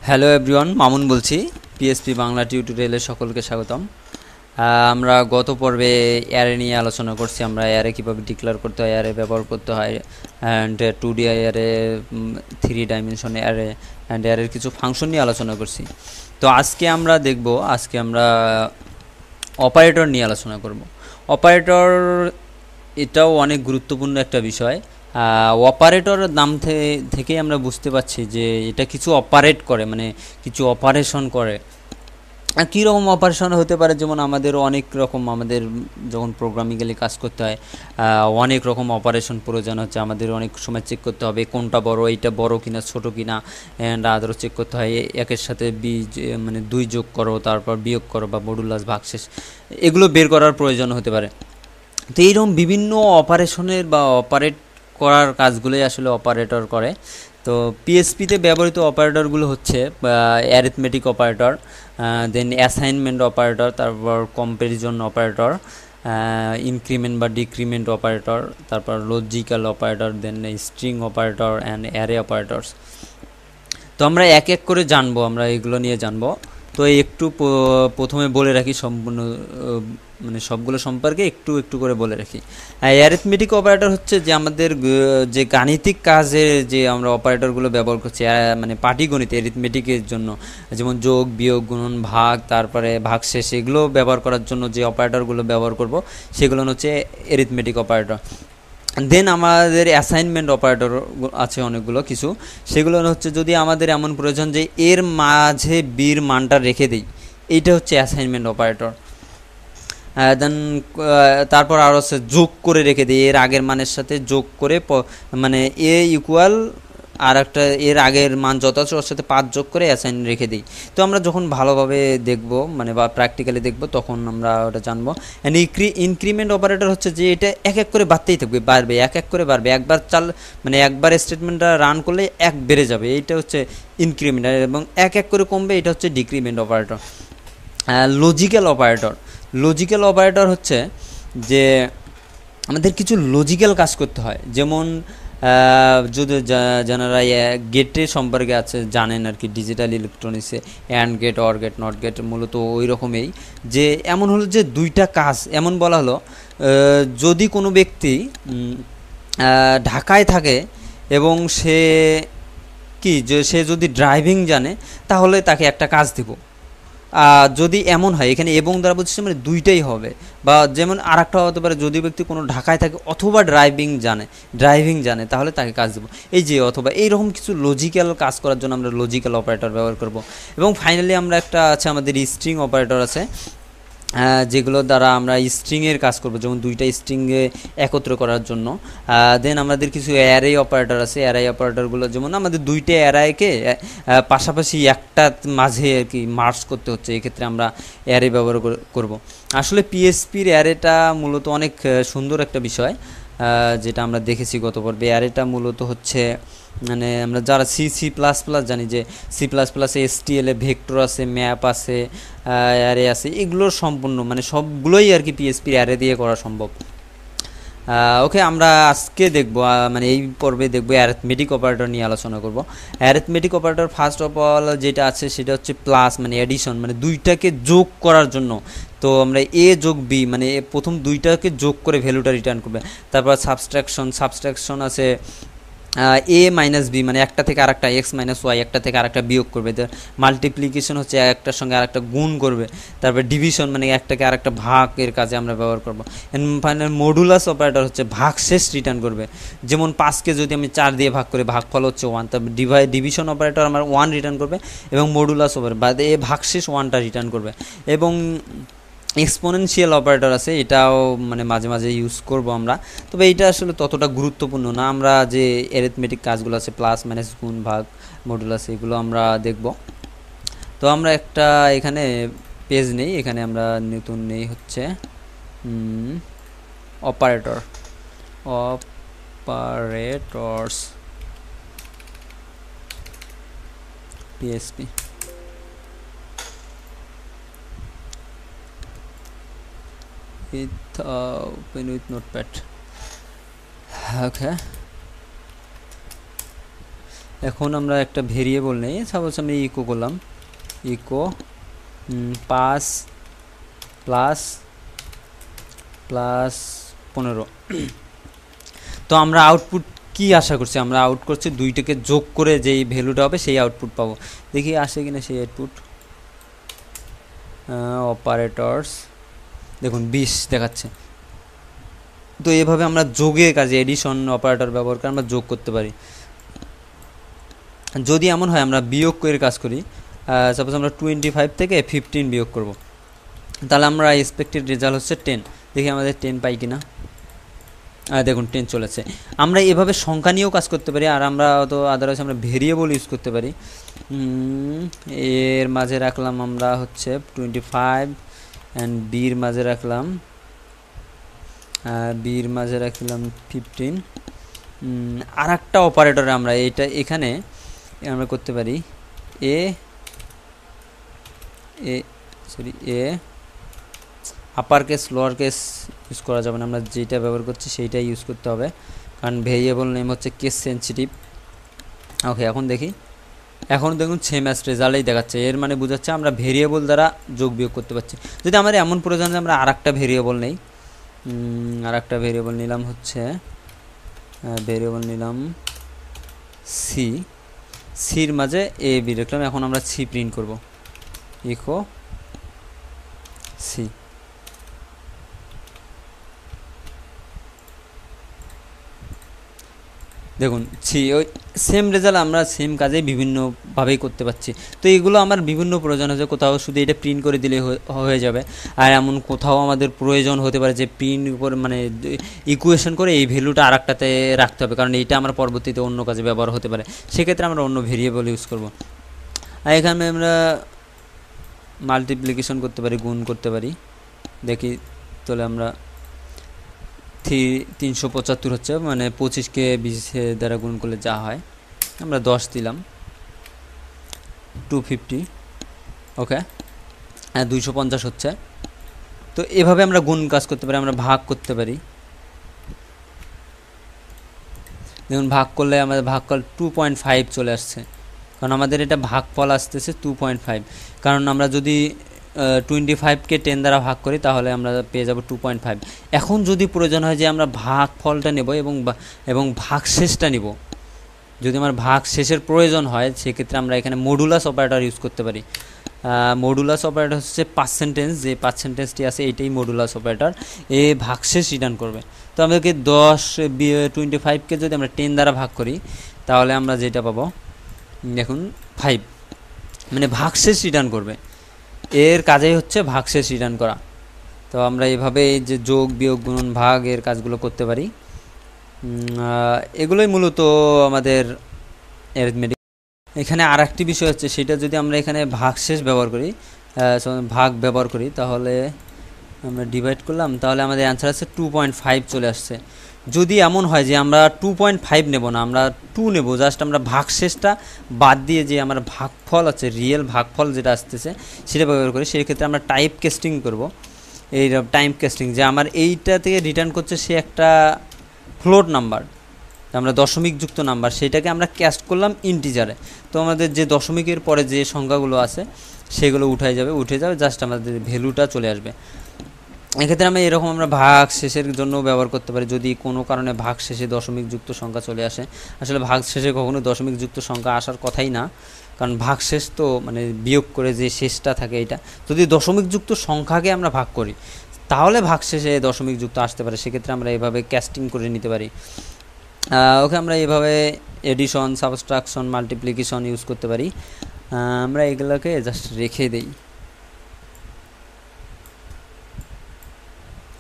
Hello everyone, Mamun বলছি। PSP Bangla টিউটোরিয়ালে সকলকে স্বাগতম। আমরা গত পর্বে অ্যারে নিয়ে আলোচনা করছি। আমরা অ্যারে কীভাবে ডিক্লেয়ার করতে হয়, অ্যারে ব্যবহার করতে হয়, and 2D array, 3 dimension array and অ্যারের কিছু ফাংশন নিয়ে আলোচনা করছি। তো আজকে আমরা অপারেটর নিয়ে আলোচনা করব। অপারেটর এটাও অনেক গুরুত্বপূর্ণ একটা বিষয়। অপারেটর নাম থেকেই আমরা বুঝতে পারছি যে এটা কিছু অপারেট করে, মানে কিছু অপারেশন করে। কীরকম অপারেশন হতে পারে, যেমন আমাদের যখন প্রোগ্রামিক্যালি কাজ করতে হয় অনেক রকম অপারেশন প্রয়োজন হচ্ছে। আমাদের অনেক সময় চেক করতে হবে কোনটা বড়, এইটা বড় কিনা ছোট কিনা, অ্যান্ড আদারও চেক করতে হয় একের সাথে মানে 2 যোগ করো, তারপর বিয়োগ করো, বা মডুলাস, ভাগশেষ, এগুলো বের করার প্রয়োজন হতে পারে। তো এইরকম বিভিন্ন অপারেশনের বা অপারেট করার কাজগুলোই আসলে অপারেটর করে। তো পিএসপিতে ব্যবহৃত অপারেটরগুলো হচ্ছে arithmetic operator, then assignment operator, তারপর কম্প্যারিজন অপারেটর, ইনক্রিমেন্ট বা ডিক্রিমেন্ট অপারেটর, তারপর logical operator, then string operator and array operators. তো আমরা এক এক করে আমরা এগুলো নিয়ে জানবো। তো একটু প্রথমে বলে রাখি সম্পূর্ণ, মানে সবগুলো সম্পর্কে একটু একটু করে বলে রাখি। অ্যারিথমেটিক অপারেটর হচ্ছে যে আমাদের যে গাণিতিক কাজে যে আমরা অপারেটরগুলো ব্যবহার করছি, মানে পাটিগণিত অ্যারিথমেটিকের জন্য, যেমন যোগ, বিয়োগ, গুণন, ভাগ, তারপরে ভাগশেষ, এগুলো ব্যবহার করার জন্য যে অপারেটরগুলো ব্যবহার করব সেগুলো হচ্ছে অ্যারিথমেটিক অপারেটর। দেন আমাদের অ্যাসাইনমেন্ট অপারেটর আছে অনেকগুলো কিছু। সেগুলো হচ্ছে যদি আমাদের এমন প্রয়োজন যে এর মাঝে বির মানটা রেখে দিই, এইটা হচ্ছে অ্যাসাইনমেন্ট অপারেটর। দেন তারপর আরও হচ্ছে যোগ করে রেখে দিই, এর আগের মানের সাথে যোগ করে, মানে এ ইকুয়াল আর একটা এর আগের মান যত আছে ওর সাথে 5 যোগ করে অ্যাসাইন রেখে দিই। তো আমরা যখন ভালোভাবে দেখব, মানে বা প্র্যাকটিক্যালি দেখব, তখন আমরা ওটা জানবো। অ্যান্ড ইনক্রিমেন্ট অপারেটর হচ্ছে যে এটা এক এক করে বাড়তেই থাকবে, বাড়বে, এক এক করে বাড়বে। মানে একবার স্টেটমেন্টটা রান করলে এক বেড়ে যাবে, এইটা হচ্ছে ইনক্রিমেন্ট। এবং এক এক করে কমবে, এটা হচ্ছে ডিক্রিমেন্ট অপারেটর। লজিক্যাল অপারেটর হচ্ছে যে আমাদের কিছু লজিক্যাল কাজ করতে হয়, যেমন যদি যারা গেটে সম্পর্কে জানেন আর কি, ডিজিটাল ইলেকট্রনিক্সে and gate, or gate, not gate, মূলত ওই রকমই। যে এমন হলো যে দুইটা কাজ এমন বলা হলো, যদি কোনো ব্যক্তি ঢাকায় থাকে এবং সে যদি ড্রাইভিং জানে, তাহলে তাকে একটা কাজ দিব। যদি এমন হয়, এখানে এবং দ্বারা বুঝছে মানে দুইটাই হবে। বা যেমন আর একটা হতে পারে, যদি ব্যক্তি কোনো ঢাকায় থাকে অথবা ড্রাইভিং জানে, তাহলে তাকে কাজ দেবো। এই যে অথবা এইরকম কিছু লজিক্যাল কাজ করার জন্য আমরা লজিক্যাল অপারেটর ব্যবহার করব। এবং ফাইনালি আমরা আমাদের স্ট্রিং অপারেটর আছে, যেগুলো দ্বারা আমরা স্ট্রিংয়ের কাজ করব, যেমন দুইটা স্ট্রিংয়ে একত্র করার জন্য। দেন আমাদের কিছু অ্যারে অপারেটর আছে। অ্যারে অপারেটরগুলো যেমন আমাদের দুইটা অ্যারেকে পাশাপাশি একটা মাঝে আর কি মার্জ করতে হচ্ছে, এক্ষেত্রে আমরা অ্যারে ব্যবহার করব। আসলে পিএসপির অ্যারেটা মূলত অনেক সুন্দর একটা বিষয়, যেটা আমরা দেখেছি গত পর্বে। অ্যারেটা মূলত হচ্ছে, মানে আমরা যারা সি প্লাস প্লাস জানি, যে সি প্লাস প্লাসে এসটিএলে ভেক্টর আছে, ম্যাপ আছে, অ্যারে আছে, এগুলোর সম্পূর্ণ মানে সবগুলোই আর কি পিএসপির অ্যারে দিয়ে করা সম্ভব। ওকে, আমরা আজকে দেখব, মানে এই পর্বে দেখব অ্যারিথমেটিক অপারেটর নিয়ে আলোচনা করব। Arithmetic operator first of all যেটা আছে সেটা হচ্ছে প্লাস, মানে অ্যাডিশন, মানে দুইটাকে যোগ করার জন্য। তো আমরা এ যোগ বি, মানে প্রথম দুইটাকে যোগ করে ভ্যালুটা রিটার্ন করবে। তারপর সাবস্ট্রাকশন আছে এ মাইনাস বি, মানে একটা থেকে আরেকটা, এক্স মাইনাস ওয়াই, একটা থেকে আরেকটা বিয়োগ করবে। মাল্টিপ্লিকেশন হচ্ছে একটার সঙ্গে আরেকটা গুণ করবে। তারপর ডিভিশন, মানে একটাকে আরেকটা ভাগের কাজে আমরা ব্যবহার করবো। এন্ড ফাইনাল মডুলাস অপারেটর হচ্ছে ভাগশেষ রিটার্ন করবে। যেমন 5কে যদি আমি 4 দিয়ে ভাগ করি, ভাগফল হচ্ছে 1। তারপর ডিভিশন অপারেটর আমার 1 রিটার্ন করবে, এবং মডুলাস অপারেটর বা এ ভাগশেষ 1টা রিটার্ন করবে। এবং এক্সপোনেনশিয়াল অপারেটর আছে, এটাও মানে মাঝে মাঝে ইউজ করব আমরা, তবে এইটা আসলে ততটা গুরুত্বপূর্ণ না। আমরা যে অ্যারিথমেটিক কাজগুলো আছে, প্লাস মাইনাস, গুণ, ভাগ, মডুলাস, এগুলো আমরা দেখব। তো আমরা একটা এখানে পেজ নেই, এখানে আমরা নতুন নেই হচ্ছে operators PSP. Open with notepad. Okay, এখন আমরা একটা ভেরিয়েবল নেই, সাপোজ আমি ইকো করলাম, ইকো 5 প্লাস প্লাস 15। তো আমরা আউটপুট কি আশা করছি, আমরা আউট করছি দুইটাকে যোগ করে যেই ভ্যালুটা হবে সেই আউটপুট পাবো। দেখি আসে কিনা সেই আউটপুট। অপারেটরস দেখুন 20 দেখাচ্ছে। তো এভাবে আমরা যোগের কাজে এডিশন অপারেটর ব্যবহার করে আমরা যোগ করতে পারি। যদি এমন হয় আমরা বিয়োগ করে কাজ করি, সাপোজ আমরা 25 থেকে 15 বিয়োগ করব, তাহলে আমরা এক্সপেক্টেড রেজাল্ট হচ্ছে 10। দেখি আমাদের 10 পাই কিনা। দেখুন 10 চলেছে। আমরা এভাবে সংখ্যা নিয়েও কাজ করতে পারি, আর আমরা তো আদারওয়াইজ আমরা ভেরিয়েবল ইউজ করতে পারি। এর মাঝে রাখলাম আমরা হচ্ছে 25 অ্যান্ড বির মাঝে রাখলাম 15। আর একটা অপারেটরে আমরা এখানে আমরা করতে পারি এ upper case lower case use করা যাবে না, আমরা যেটা ব্যবহার করছি সেইটাই ইউজ করতে হবে, কারণ ভেরিয়েবল নেম হচ্ছে কেস সেন্সিটিভ। ওকে, এখন দেখি, এখন দেখুন সেম অ্যাজ রেজাল্টই দেখাচ্ছে। এর মানে বোঝাচ্ছে আমরা ভেরিয়েবল দ্বারা যোগ বিয়োগ করতে পারছি। যদি আমার এমন প্রয়োজন যে আমরা আর একটা ভেরিয়েবল নেই, আর একটা ভেরিয়েবল নিলাম হচ্ছে সির মাঝে এ বি রাখলাম। এখন আমরা সি প্রিন্ট করব, ইকো সি। দেখুন ওই সেম রেজাল্ট আমরা সেম কাজে বিভিন্নভাবেই করতে পারছি। তো এইগুলো আমার বিভিন্ন প্রয়োজন হচ্ছে, কোথাও শুধু এটা প্রিন্ট করে দিলে হয়ে যাবে, আর এমন কোথাও আমাদের প্রয়োজন হতে পারে যে প্রিন্ট করে মানে ইকুয়েশন করে এই ভ্যালুটা আর একটাতে রাখতে হবে, কারণ এইটা আমার পরবর্তীতে অন্য কাজে ব্যবহার হতে পারে, সেক্ষেত্রে আমরা অন্য ভেরিয়েবল ইউজ করব। আর এখানে আমরা মাল্টিপ্লিকেশন করতে পারি, গুণ করতে পারি। দেখি তাহলে আমরা 375 হচ্ছে, মানে 25কে 20 দ্বারা গুণ করলে যা হয়, আমরা 10 দিলাম, 250। ওকে, 250 হচ্ছে। তো এভাবে আমরা গুণ কাজ করতে পারি, আমরা ভাগ করতে পারি। দেখুন ভাগ করলে আমাদের ভাগফল 2.5 চলে আসছে, কারণ আমাদের এটা ভাগফল আসতেছে 2.5। কারণ আমরা যদি 25কে 10 দ্বারা ভাগ করি তাহলে আমরা পেয়ে যাব 2.5। এখন যদি প্রয়োজন হয় যে আমরা ভাগফলটা নেব এবং ভাগশেষটা নিব, যদি আমার ভাগশেষের প্রয়োজন হয়, সেক্ষেত্রে আমরা এখানে মডুলাস অপারেটর ইউজ করতে পারি। মডুলাস অপারেটর হচ্ছে পার্সেন্টেজ, যে পার্সেন্টেজটি আছে এইটাই মডুলাস অপারেটর, এ ভাগশেষ রিটার্ন করবে। তো আমাদেরকে 25কে যদি আমরা 10 দ্বারা ভাগ করি তাহলে আমরা যেটা পাবো দেখুন 5, মানে ভাগশেষ রিটার্ন করবে। এর কাজেই হচ্ছে ভাগশেষ রিটার্ন করা। তো আমরা এইভাবে এই যে যোগ বিয়োগ গুণন ভাগ এর কাজগুলো করতে পারি। এগুলোই মূলত আমাদের অ্যারিথমেটিক। এখানে আর একটি বিষয় হচ্ছে, সেটা যদি আমরা এখানে ভাগশেষ ব্যবহার করি, ভাগ ব্যবহার করি, তাহলে আমরা ডিভাইড করলাম, তাহলে আমাদের অ্যান্সার আছে 2.5 চলে আসছে। যদি এমন হয় যে আমরা 2.5 নেব না, আমরা 2 নেব, জাস্ট আমরা ভাগশেষটা বাদ দিয়ে যে আমার ভাগফল আছে, রিয়েল ভাগফল যেটা আসতেছে সেটা ব্যবহার করি, সেক্ষেত্রে আমরা টাইপ কাস্টিং করব। এই টাইপ কাস্টিং যে আমার এইটা থেকে রিটার্ন করছে সে একটা ফ্লোট নাম্বার, আমরা দশমিকযুক্ত নাম্বার, সেটাকে আমরা ক্যাস্ট করলাম ইন্টিজারে। তো আমাদের যে দশমিকের পরে যে সংখ্যাগুলো আছে সেগুলো উঠে যাবে, জাস্ট আমাদের ভ্যালুটা চলে আসবে। এক্ষেত্রে আমরা এরকম আমরা ভাগ শেষের জন্য ব্যবহার করতে পারি, যদি কোনো কারণে ভাগ শেষে দশমিকযুক্ত সংখ্যা চলে আসে। আসলে ভাগ শেষে কখনো দশমিকযুক্ত সংখ্যা আসার কথাই না, কারণ ভাগ শেষ তো মানে বিয়োগ করে যে শেষটা থাকে এটা, যদি দশমিকযুক্ত সংখ্যাকে আমরা ভাগ করি তাহলে ভাগ শেষে দশমিকযুক্ত আসতে পারে, সেক্ষেত্রে আমরা এভাবে ক্যাস্টিং করে নিতে পারি। ওকে, আমরা এভাবে এডিশন, সাবট্রাকশন, মাল্টিপ্লিকেশন ইউজ করতে পারি। আমরা এগুলোকে জাস্ট রেখে দেই,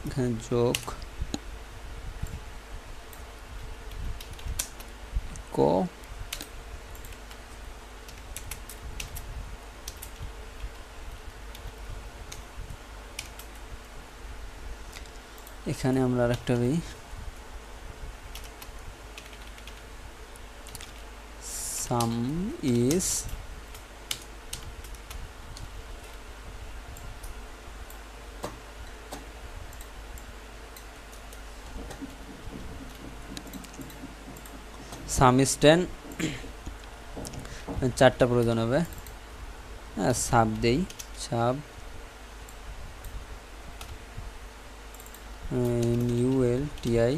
এখানে যোগ কো এখানে আমরা আরেকটা দিই, সাম ইজ sum is 10 4টা প্রয়োজন হবে। সাব দেই, সাব ULTI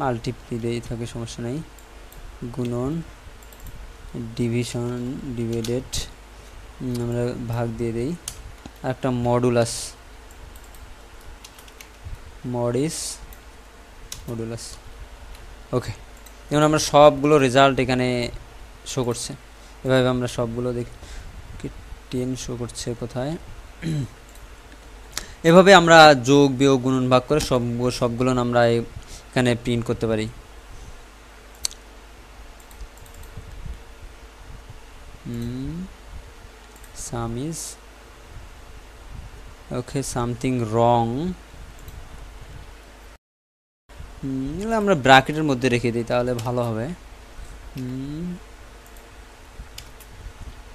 মাল্টিপ্লি দেই, থাকে সমস্যা নেই, গুণন ডিভিশন ডিভাইডেড আমরা ভাগ দিয়ে দেই, আর একটা মডুলাস মডুলাস। ওকে, যেমন আমরা সবগুলো রেজাল্ট এখানে শো করছে, এভাবে আমরা সবগুলো দেখি 10 শো করছে কোথায়। এভাবে আমরা যোগ বিয়োগ গুণন ভাগ করে সবগুলো আমরা এখানে প্রিন্ট করতে পারি। sum is okay something wrong, এগুলো আমরা ব্র্যাকেটের মধ্যে রেখে দিই তাহলে ভালো হবে।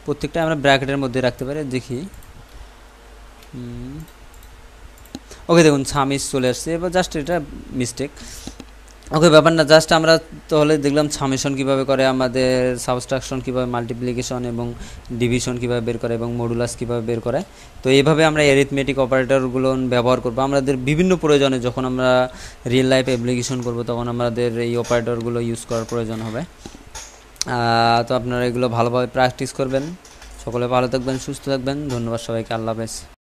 প্রত্যেকটা আমরা ব্র্যাকেটের মধ্যে রাখতে পারি, দেখি। ওকে, দেখুন সামিস চলে আসছে, এবার জাস্ট এটা মিস্টেক। ওকে, ব্যাপার না, জাস্ট আমরা তাহলে দেখলাম সামেশন কীভাবে করে, আমাদের সাবস্ট্রাকশন কীভাবে, মাল্টিপ্লিকেশন এবং ডিভিশন কীভাবে বের করে, এবং মডুলাস কীভাবে বের করে। তো এইভাবে আমরা অ্যারিথমেটিক অপারেটরগুলো ব্যবহার করবো আমাদের বিভিন্ন প্রয়োজনে। যখন আমরা রিয়েল লাইফ অ্যাপ্লিকেশন করব তখন আমাদের এই অপারেটরগুলো ইউজ করার প্রয়োজন হবে। তো আপনারা এগুলো ভালোভাবে প্র্যাকটিস করবেন। সকলে ভালো থাকবেন, সুস্থ থাকবেন। ধন্যবাদ সবাইকে, আল্লাহ হাফেজ।